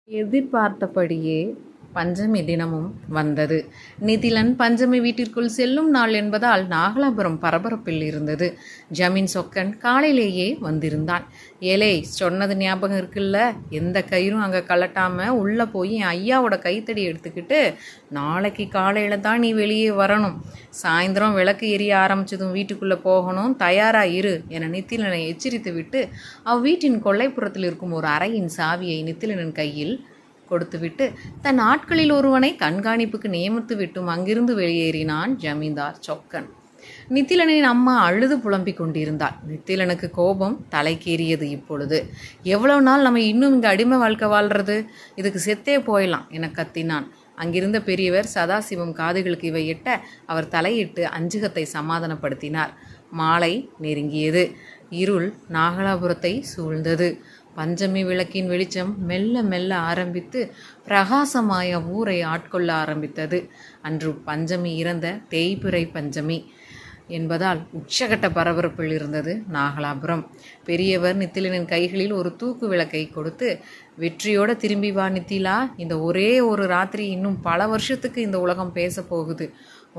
எதிர்பார்த்தபடியே பஞ்சமி தினமும் வந்தது. நிதிலன் பஞ்சமி வீட்டிற்குள் செல்லும் நாள் என்பதால் நாகலாபுரம் பரபரப்பில் இருந்தது. ஜமீன் சொக்கன் காலையிலேயே வந்திருந்தான். ஏலே, சொன்னது ஞாபகம் இருக்குல்ல, எந்த கயிறும் அங்கே கலட்டாம உள்ளே போய் என் ஐயாவோட கைத்தடி எடுத்துக்கிட்டு நாளைக்கு காலையில் தான் நீ வெளியே வரணும். சாயந்தரம் விளக்கு எரிய ஆரம்பிச்சதும் வீட்டுக்குள்ளே போகணும், தயாராக இரு என நித்திலனை எச்சரித்து விட்டு அவ்வீட்டின் கொல்லைப்புறத்தில் இருக்கும் ஒரு அறையின் சாவியை நித்திலனின் கையில் கொடுத்துவிட்டு தன் ஆட்களில் ஒருவனை கண்காணிப்புக்கு நியமித்து விட்டும் அங்கிருந்து வெளியேறினான் ஜமீன்தார் சொக்கன். நித்திலனின் அம்மா அழுது புலம்பிக் கொண்டிருந்தாள். நித்திலனுக்கு கோபம் தலைக்கேறியது. இப்பொழுது எவ்வளவு நாள் நம்ம இன்னும் இங்கே அடிமை வாழ்க்கை வாழ்றது, இதுக்கு செத்தே போயிடலாம் என கத்தினான். அங்கிருந்த பெரியவர் சதாசிவம் காதுகளுக்கு இவை எட்ட அவர் தலையிட்டு அஞ்சுகத்தை சமாதானப்படுத்தினார். மாலை நெருங்கியது. இருள் நாகலாபுரத்தை சூழ்ந்தது. பஞ்சமி விளக்கின் வெளிச்சம் மெல்ல மெல்ல ஆரம்பித்து பிரகாசமாய ஊரை ஆட்கொள்ள ஆரம்பித்தது. அன்று பஞ்சமி இறந்த தேய்பிறை பஞ்சமி என்பதால் உச்சகட்ட பரபரப்பில் இருந்தது நாகலாபுரம். பெரியவர் நித்திலனின் கைகளில் ஒரு தூக்கு விளக்கை கொடுத்து, வெற்றியோட திரும்பி வா நித்திலா, இந்த ஒரே ஒரு ராத்திரி இன்னும் பல வருஷத்துக்கு இந்த உலகம் பேச போகுது.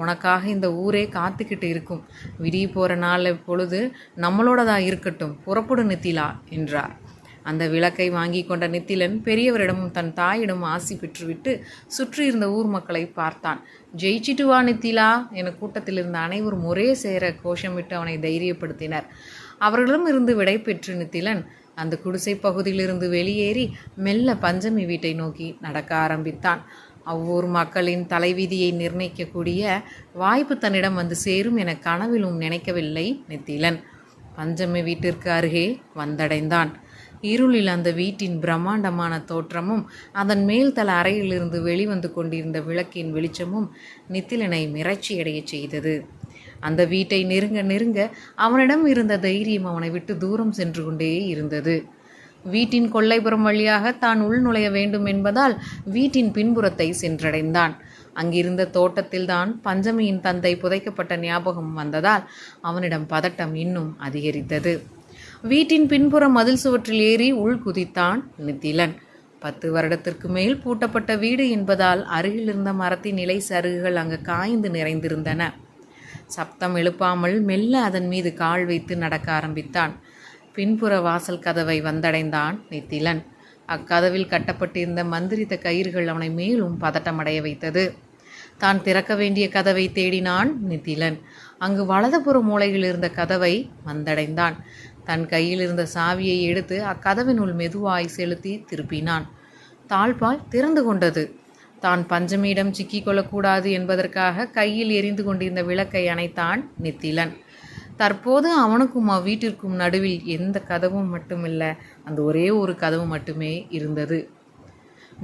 உனக்காக இந்த ஊரே காத்துக்கிட்டு இருக்கும். விடிய போகிற நாள் பொழுது நம்மளோடதா இருக்கட்டும், புறப்படு நித்திலா என்றார். அந்த விளக்கை வாங்கி கொண்ட நித்திலன் பெரியவரிடமும் தன் தாயிடம் ஆசி பெற்றுவிட்டு சுற்றி இருந்த ஊர் மக்களை பார்த்தான். ஜெயிச்சிட்டு வா நித்திலா என கூட்டத்தில் இருந்த அனைவரும் ஒரே சேர கோஷமிட்டு அவனை தைரியப்படுத்தினர். அவர்களிடம் இருந்து விடை பெற்று நித்திலன் அந்த குடிசை பகுதியிலிருந்து வெளியேறி மெல்ல பஞ்சமி வீட்டை நோக்கி நடக்க ஆரம்பித்தான். அவ்வூர் மக்களின் தலைவிதியை நிர்ணயிக்கக்கூடிய வாய்ப்பு தன்னிடம் வந்து சேரும் என கனவிலும் நினைக்கவில்லை நித்திலன். பஞ்சமி வீட்டிற்கு அருகே வந்தடைந்தான். இருளில் அந்த வீட்டின் பிரம்மாண்டமான தோற்றமும் அதன் மேல் தல அறையிலிருந்து வெளிவந்து கொண்டிருந்த விளக்கின் வெளிச்சமும் நித்திலனை மிரட்சியடைய செய்தது. அந்த வீட்டை நெருங்க நெருங்க அவனிடம் இருந்த தைரியம் அவனை விட்டு தூரம் சென்று கொண்டே இருந்தது. வீட்டின் கொல்லைப்புறம் வழியாக தான் உள் நுழைய வேண்டும் என்பதால் வீட்டின் பின்புறத்தை சென்றடைந்தான். அங்கிருந்த தோட்டத்தில்தான் பஞ்சமியின் தந்தை புதைக்கப்பட்ட ஞாபகம் வந்ததால் அவனிடம் பதட்டம் இன்னும் அதிகரித்தது. வீட்டின் பின்புற மதில் சுவற்றில் ஏறி உள் குதித்தான் நித்திலன். 10 வருடத்திற்கு மேல் பூட்டப்பட்ட வீடு என்பதால் அருகில் இருந்த மரத்தின் இலை சருகுகள் அங்கு காய்ந்து நிறைந்திருந்தன. சப்தம் எழுப்பாமல் மெல்ல அதன் மீது கால் வைத்து நடக்க ஆரம்பித்தான். பின்புற வாசல் கதவை வந்தடைந்தான் நித்திலன். அக்கதவில் கட்டப்பட்டிருந்த மந்திரித்த கயிறுகள் அவனை மேலும் பதட்டமடைய வைத்தது. தான் திறக்க வேண்டிய கதவை தேடினான் நித்திலன். அங்கு வலதுபுற மூலையில் இருந்த கதவை வந்தடைந்தான். தன் கையில் இருந்த சாவியை எடுத்து அக்கதவினுள் மெதுவாய் செலுத்தி திருப்பினான். தாழ்பால் திறந்து கொண்டது. தான் பஞ்சமியிடம் சிக்கிக்கொள்ளக்கூடாது என்பதற்காக கையில் எரிந்து கொண்டிருந்த விளக்கை அணைத்தான் நித்திலன். தற்போது அவனுக்கும் அவ்வீட்டிற்கும் நடுவில் எந்த கதவும் மட்டுமில்ல, அந்த ஒரே ஒரு கதவு மட்டுமே இருந்தது.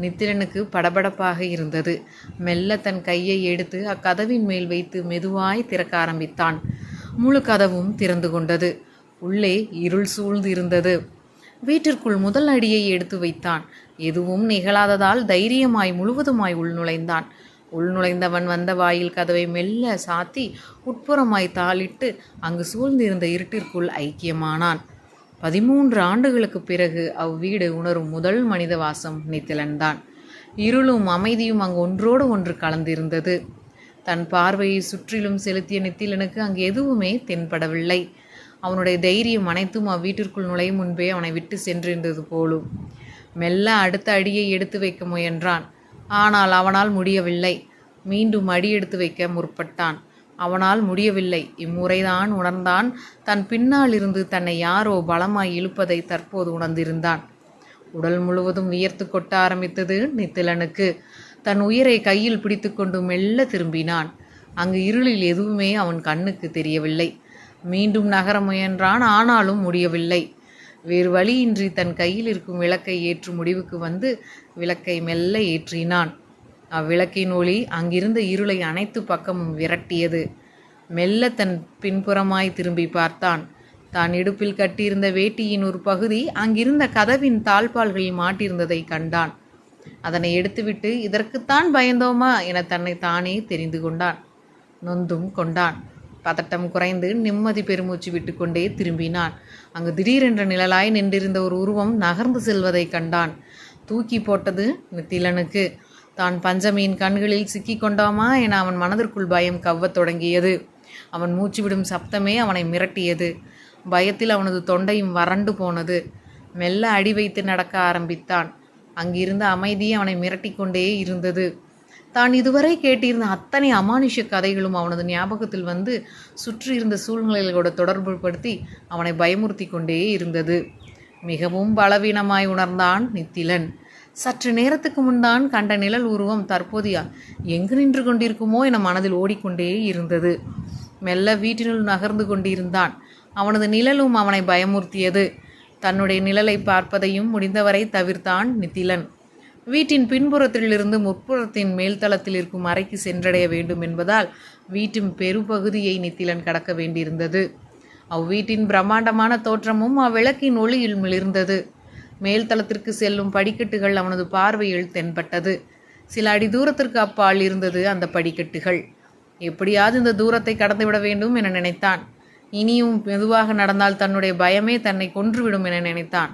நித்திலனுக்கு படபடப்பாக இருந்தது. மெல்ல தன் கையை எடுத்து அக்கதவின் மேல் வைத்து மெதுவாய் திறக்க ஆரம்பித்தான். முழு கதவும் திறந்து கொண்டது. உள்ளே இருள் சூழ்ந்து இருந்தது. வீட்டிற்குள் முதல் அடியை எடுத்து வைத்தான். எதுவும் நிகழாததால் தைரியமாய் முழுவதுமாய் உள்நுழைந்தான். உள்நுழைந்தவன் வந்த வாயில் கதவை மெல்ல சாத்தி உட்புறமாய் தாளிட்டு அங்கு சூழ்ந்திருந்த இருட்டிற்குள் ஐக்கியமானான். 13 ஆண்டுகளுக்கு பிறகு அவ்வீடு உணரும் முதல் மனித வாசம் நித்திலன்தான். இருளும் அமைதியும் அங்கு ஒன்றோடு ஒன்று கலந்திருந்தது. தன் பார்வையை சுற்றிலும் செலுத்திய நித்திலனுக்கு அங்கு எதுவுமே தென்படவில்லை. அவனுடைய தைரியம் அனைத்தும் அவ்வீட்டிற்குள் நுழையும் முன்பே அவனை விட்டு சென்றிருந்தது போலும். மெல்ல அடுத்த அடியை எடுத்து வைக்க முயன்றான். ஆனால் அவனால் முடியவில்லை. மீண்டும் அடி எடுத்து வைக்க முற்பட்டான். அவனால் முடியவில்லை. இம்முறைதான் உணர்ந்தான். தன் பின்னால் இருந்து தன்னை யாரோ பலமாய் இழுப்பதை தற்போது உணர்ந்திருந்தான். உடல் முழுவதும் வியர்த்து கொட்ட ஆரம்பித்தது நித்திலனுக்கு. தன் உயிரை கையில் பிடித்து கொண்டு மெல்ல திரும்பினான். அங்கு இருளில் எதுவுமே அவன் கண்ணுக்கு தெரியவில்லை. மீண்டும் நகர முயன்றான். ஆனாலும் முடியவில்லை. வேறு வழியின்றி தன் கையில் இருக்கும் விளக்கை ஏற்றும் முடிவுக்கு வந்து விளக்கை மெல்ல ஏற்றினான். அவ்விளக்கின் ஒளி அங்கிருந்த இருளை அனைத்து பக்கமும் விரட்டியது. மெல்ல தன் பின்புறமாய் திரும்பி பார்த்தான். தான் இடுப்பில் கட்டியிருந்த வேட்டியின் ஒரு பகுதி அங்கிருந்த கதவின் தாழ்பால்களில் மாட்டியிருந்ததை கண்டான். அதனை எடுத்துவிட்டு இதற்குத்தான் பயந்தோமா என தன்னை தானே தெரிந்து கொண்டான். நொந்தும் கொண்டான். பதட்டம் குறைந்து நிம்மதி பெருமூச்சு விட்டு கொண்டே திரும்பினான். அங்கு திடீரென்ற நிழலாய் நின்றிருந்த ஒரு உருவம் நகர்ந்து செல்வதை கண்டான். தூக்கி போட்டது நித்திலனுக்கு. தான் பஞ்சமியின் கண்களில் சிக்கி கொண்டாமா என அவன் மனதிற்குள் பயம் கவ்வத் தொடங்கியது. அவன் மூச்சுவிடும் சப்தமே அவனை மிரட்டியது. பயத்தில் அவனது தொண்டையும் வறண்டு போனது. மெல்ல அடி வைத்து நடக்க ஆரம்பித்தான். அங்கிருந்த அமைதி அவனை மிரட்டி கொண்டே இருந்தது. தான் இதுவரை கேட்டிருந்த அத்தனை அமானுஷ்ய கதைகளும் அவனது ஞாபகத்தில் வந்து சுற்றியிருந்த சூழ்நிலைகளோடு தொடர்புபடுத்தி அவனை பயமுறுத்தி கொண்டே இருந்தது. மிகவும் பலவீனமாய் உணர்ந்தான் நித்திலன். சற்று நேரத்துக்கு முன்தான் கண்ட நிழல் உருவம் தற்போது எங்கு நின்று கொண்டிருக்குமோ என மனதில் ஓடிக்கொண்டே இருந்தது. மெல்ல வீட்டினுள் நகர்ந்து கொண்டிருந்தான். அவனது நிழலும் அவனை பயமுறுத்தியது. தன்னுடைய நிழலை பார்ப்பதையும் முடிந்தவரை தவிர்த்தான் நித்திலன். வீட்டின் பின்புறத்திலிருந்து முற்புறத்தின் மேல்தளத்தில் இருக்கும் அறைக்கு சென்றடைய வேண்டும் என்பதால் வீட்டின் பெருபகுதியை நித்திலன் கடக்க வேண்டியிருந்தது. அவ்வீட்டின் பிரம்மாண்டமான தோற்றமும் அவ்விளக்கின் ஒளியில் மிளிர்ந்தது. மேல்தளத்திற்கு செல்லும் படிக்கட்டுகள் அவனது பார்வையில் தென்பட்டது. சில அடி தூரத்திற்கு அப்பால் இருந்தது அந்த படிக்கட்டுகள். எப்படியாவது இந்த தூரத்தை கடந்துவிட வேண்டும் என நினைத்தான். இனியும் மெதுவாக நடந்தால் தன்னுடைய பயமே தன்னை கொன்றுவிடும் என நினைத்தான்.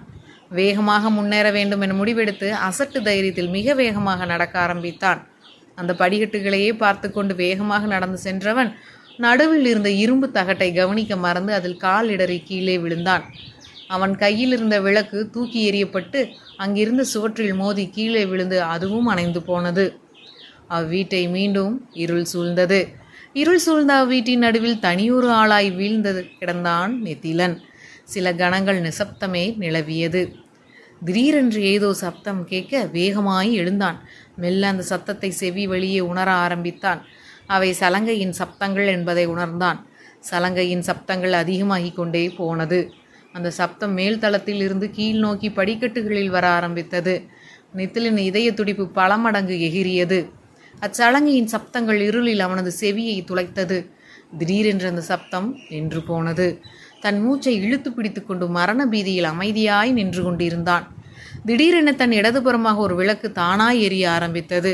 வேகமாக முன்னேற வேண்டும் என முடிவெடுத்து அசட்டு தைரியத்தில் மிக வேகமாக நடக்க ஆரம்பித்தான். அந்த படிக்கட்டுகளையே பார்த்து கொண்டு வேகமாக நடந்து சென்றவன் நடுவில் இருந்த இரும்பு தகட்டை கவனிக்க மறந்து அதில் கால் இடறி கீழே விழுந்தான். அவன் கையில் இருந்த விளக்கு தூக்கி எறியப்பட்டு அங்கிருந்த சுவற்றில் மோதி கீழே விழுந்து அதுவும் அணைந்து போனது. அவ்வீட்டை மீண்டும் இருள் சூழ்ந்தது. இருள் சூழ்ந்த அவ்வீட்டின் நடுவில் தனியொரு ஆளாய் வீழ்ந்தது கிடந்தான் நித்திலன். சில கணங்கள் நிசப்தமே நிலவியது. திடீரென்று ஏதோ சப்தம் கேட்க வேகமாய் எழுந்தான். மெல்ல அந்த சத்தத்தை செவி வழியே உணர ஆரம்பித்தான். அவை சலங்கையின் சப்தங்கள் என்பதை உணர்ந்தான். சலங்கையின் சப்தங்கள் அதிகமாகிக் கொண்டே போனது. அந்த சப்தம் மேல்தளத்தில் இருந்து கீழ் நோக்கி படிக்கட்டுகளில் வர ஆரம்பித்தது. நித்திலின் இதய துடிப்பு பல மடங்கு எகிரியது. அச்சலங்கையின் சப்தங்கள் இருளில் அவனது செவியை துளைத்தது. திடீரென்று அந்த சப்தம் நின்று போனது. தன் மூச்சை இழுத்து பிடித்து கொண்டு மரண பீதியில் அமைதியாய் நின்று கொண்டிருந்தான். திடீரென தன் இடதுபுறமாக ஒரு விளக்கு தானாய் எரிய ஆரம்பித்தது.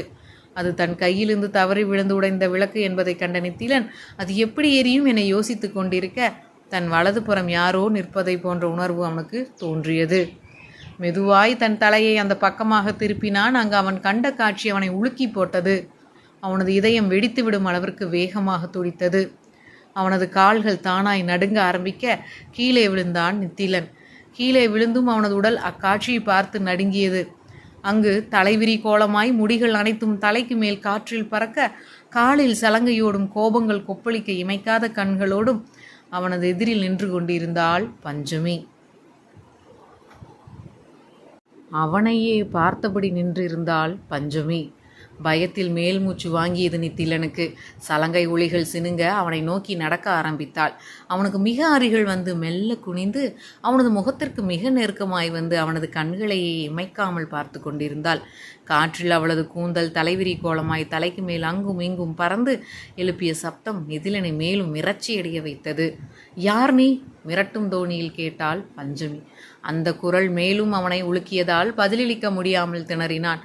அது தன் கையிலிருந்து தவறி விழுந்து உடைந்த விளக்கு என்பதை கண்ட நித்திலன் அது எப்படி எரியும் என யோசித்து கொண்டிருக்க தன் வலதுபுறம் யாரோ நிற்பதை போன்ற உணர்வு அவனுக்கு தோன்றியது. மெதுவாய் தன் தலையை அந்த பக்கமாக திருப்பினான். அங்கு அவன் கண்ட காட்சி அவனை உலுக்கி போட்டது. அவனது இதயம் வெடித்துவிடும் அளவிற்கு வேகமாக துடித்தது. அவனது கால்கள் தானாய் நடுங்க ஆரம்பிக்க கீழே விழுந்தான் நித்திலன். கீழே விழுந்தும் அவனது உடல் அக்காட்சியை பார்த்து நடுங்கியது. அங்கு தலைவிரி கோலமாய் முடிகள் அனைத்தும் தலைக்கு மேல் காற்றில் பறக்க காலில் சலங்கையோடும் கோபங்கள் கொப்பளிக்க இமைக்காத கண்களோடும் அவனது எதிரில் நின்று கொண்டிருந்தாள் பஞ்சமி. அவனையே பார்த்தபடி நின்றிருந்தாள் பஞ்சமி. பயத்தில் மேல் மூச்சு வாங்கியது நித்திலனுக்கு. சலங்கை ஒளிகள் சினுங்க அவனை நோக்கி நடக்க ஆரம்பித்தாள். அவனுக்கு மிக அருகில் வந்து மெல்ல குனிந்து அவனது முகத்திற்கு மிக நெருக்கமாய் வந்து அவனது கண்களையே இமைக்காமல் பார்த்து கொண்டிருந்தாள். காற்றில் அவளது கூந்தல் தலைவிரி கோலமாய் தலைக்கு மேல் அங்கும் இங்கும் பறந்து எழுப்பிய சப்தம் நித்திலனை மேலும் மிரட்சியடைய வைத்தது. யார் நீ? மிரட்டும் தோணியில் கேட்டாள் பஞ்சமி. அந்த குரல் மேலும் அவனை உலுக்கியதால் பதிலளிக்க முடியாமல் திணறினான்.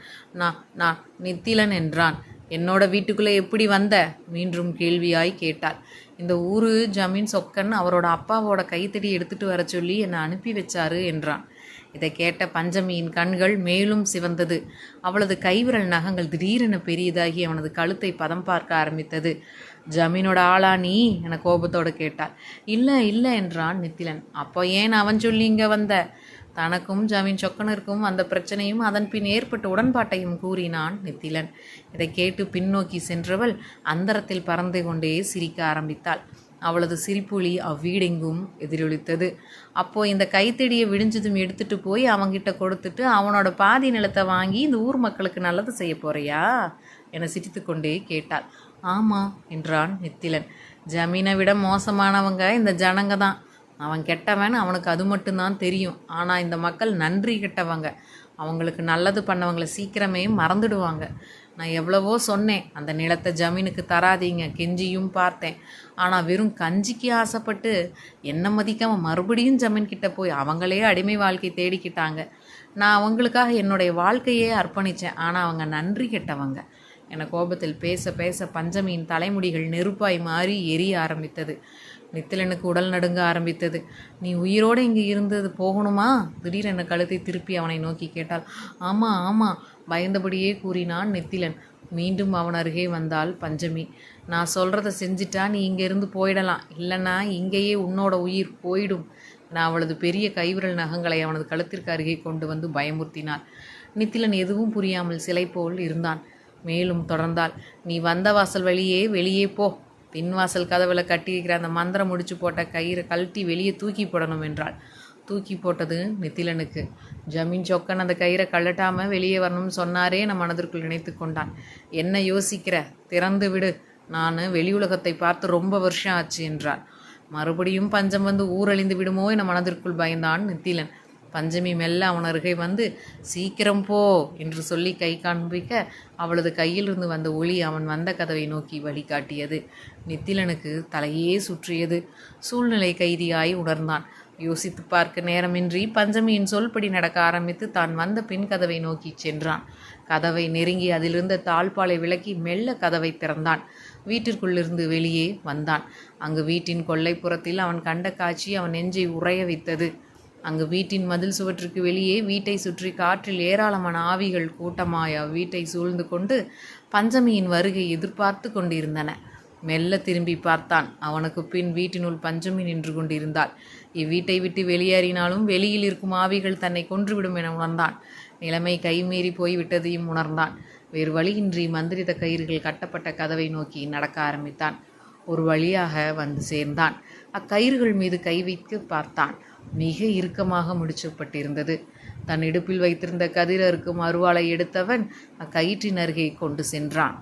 நான் நித்திலன் என்றான். என்னோட வீட்டுக்குள்ளே எப்படி வந்த? மீண்டும் கேள்வியாய் கேட்டாள். இந்த ஊரு ஜமீன் சொக்கன் அவரோட அப்பாவோட கைத்தடி எடுத்துட்டு வர சொல்லி என்னை அனுப்பி வச்சாரு என்றான். இதை கேட்ட பஞ்சமியின் கண்கள் மேலும் சிவந்தது. அவளது கைவிரல் நகங்கள் திடீரென பெரியதாகி அவனது கழுத்தை பதம் பார்க்க ஆரம்பித்தது. ஜமீனோட ஆளா நீ என கோபத்தோடு கேட்டாள். இல்லை இல்லை என்றான் நித்திலன். அப்போ ஏன் அவன் சொல்லி இங்கே வந்த? தனக்கும் ஜமீன் சொக்கனருக்கும் அந்த பிரச்சனையும் அதன் பின் ஏற்பட்ட உடன்பாட்டையும் கூறினான் நித்திலன். இதை கேட்டு பின்னோக்கி சென்றவள் அந்தரத்தில் பறந்து கொண்டே சிரிக்க ஆரம்பித்தாள். அவளது சிரிப்பொலி அவ்வீடெங்கும் எதிரொலித்தது. அப்போ இந்த கைத்தடியை விடிஞ்சதும் எடுத்துட்டு போய் அவங்கிட்ட கொடுத்துட்டு அவனோட பாதி நிலத்தை வாங்கி இந்த ஊர் மக்களுக்கு நல்லது செய்ய போறியா என சிரித்து கொண்டே கேட்டாள். ஆமா என்றான் நித்திலன். ஜமீனை விட மோசமானவங்க இந்த ஜனங்க தான். அவன் கெட்டவன், அவனுக்கு அது மட்டும்தான் தெரியும். ஆனால் இந்த மக்கள் நன்றி கெட்டவங்க. அவங்களுக்கு நல்லது பண்ணவங்களை சீக்கிரமே மறந்துடுவாங்க. நான் எவ்வளவோ சொன்னேன், அந்த நிலத்தை ஜமீனுக்கு தராதீங்க, கெஞ்சியும் பார்த்தேன். ஆனால் வெறும் கஞ்சிக்கு ஆசைப்பட்டு என்ன மதிக்காமல் மறுபடியும் ஜமீன்கிட்ட போய் அவங்களே அடிமை வாழ்க்கை தேடிக்கிட்டாங்க. நான் அவங்களுக்காக என்னுடைய வாழ்க்கையே அர்ப்பணித்தேன். ஆனால் அவங்க நன்றி கெட்டவங்க என கோபத்தில் பேச பேச பஞ்சமியின் தலைமுடிகள் நெருப்பாய் மாறி எரிய ஆரம்பித்தது. நித்திலனுக்கு உடல் நடுங்க ஆரம்பித்தது. நீ உயிரோடு இங்கே இருந்தது போகணுமா? திடீரென கழுத்தை திருப்பி அவனை நோக்கி கேட்டாள். ஆமாம் ஆமாம், பயந்தபடியே கூறினான் நித்திலன். மீண்டும் அவன் அருகே வந்தாள் பஞ்சமி. நான் சொல்கிறத செஞ்சிட்டா நீ இங்கேருந்து போயிடலாம், இல்லைன்னா இங்கேயே உன்னோட உயிர் போயிடும். நான் அவளது பெரிய கைவிரல் நகங்களை அவனது கழுத்திற்கு அருகே கொண்டு வந்து பயமுறுத்தினாள். நித்திலன் எதுவும் புரியாமல் சிலை போல் இருந்தான். மேலும் தொடர்ந்தாள். நீ வந்த வாசல் வழியே வெளியே போ. பின்வாசல் கதவில் கட்டியிருக்கிற அந்த மந்திரம் முடிச்சு போட்ட கயிறை கழட்டி வெளியே தூக்கி போடணும் என்றாள். தூக்கி போட்டது நித்திலனுக்கு. ஜமீன் சொக்கன் அந்த கயிறை கழட்டாமல் வெளியே வரணும்னு சொன்னாரே நம் மனதிற்குள் நினைத்து கொண்டான். என்ன யோசிக்கிற? திறந்து விடு. நான் வெளி உலகத்தை பார்த்து ரொம்ப வருஷம் ஆச்சு என்றாள். மறுபடியும் பஞ்சம் வந்து ஊரழிந்து விடுமோ என மனதிற்குள் பயந்தான் நித்திலன். பஞ்சமி மெல்ல அவன் அருகே வந்து சீக்கிரம் போ என்று சொல்லி கை காண்பிக்க அவளது கையிலிருந்து வந்த ஒளி அவன் வந்த கதவை நோக்கி வழிகாட்டியது. நித்திலனுக்கு தலையே சுற்றியது. சூழ்நிலை கைதியாய் உணர்ந்தான். யோசித்து பார்க்க நேரமின்றி பஞ்சமியின் சொல்படி நடக்க ஆரம்பித்து தான் வந்த பின் கதவை நோக்கி சென்றான். கதவை நெருங்கி அதிலிருந்த தாழ்பாலை விலக்கி மெல்ல கதவை திறந்தான். வீட்டிற்குள்ளிருந்து வெளியே வந்தான். அங்கு வீட்டின் கொல்லைப்புறத்தில் அவன் கண்ட காட்சி அவன் நெஞ்சை உறைய வைத்தது. அங்கு வீட்டின் மதில் சுவற்றுக்கு வெளியே வீட்டை சுற்றி காற்றில் ஏராளமான ஆவிகள் கூட்டமாய் வீட்டை சூழ்ந்து கொண்டு பஞ்சமியின் வருகை எதிர்பார்த்து கொண்டிருந்தன. மெல்ல திரும்பி பார்த்தான். அவனுக்கு பின் வீட்டினுள் பஞ்சமி நின்று கொண்டிருந்தாள். இவ்வீட்டை விட்டு வெளியேறினாலும் வெளியில் இருக்கும் ஆவிகள் தன்னை கொன்றுவிடும் என உணர்ந்தான். நிலைமை கைமீறி போய்விட்டதையும் உணர்ந்தான். வேறு வழியின்றி மந்திரித்த கயிறுகள் கட்டப்பட்ட கதவை நோக்கி நடக்க ஆரம்பித்தான். ஒரு வழியாக வந்து சேர்ந்தான். அக்கயிறுகள் மீது கை வைத்து பார்த்தான். மிக இறுக்கமாக முடிச்சப்பட்டிருந்தது. தன் இடுப்பில் வைத்திருந்த கதிர் அறுக்கும் அருவாளை எடுத்தவன் அக்கயிற்றின் அருகே கொண்டு சென்றான்.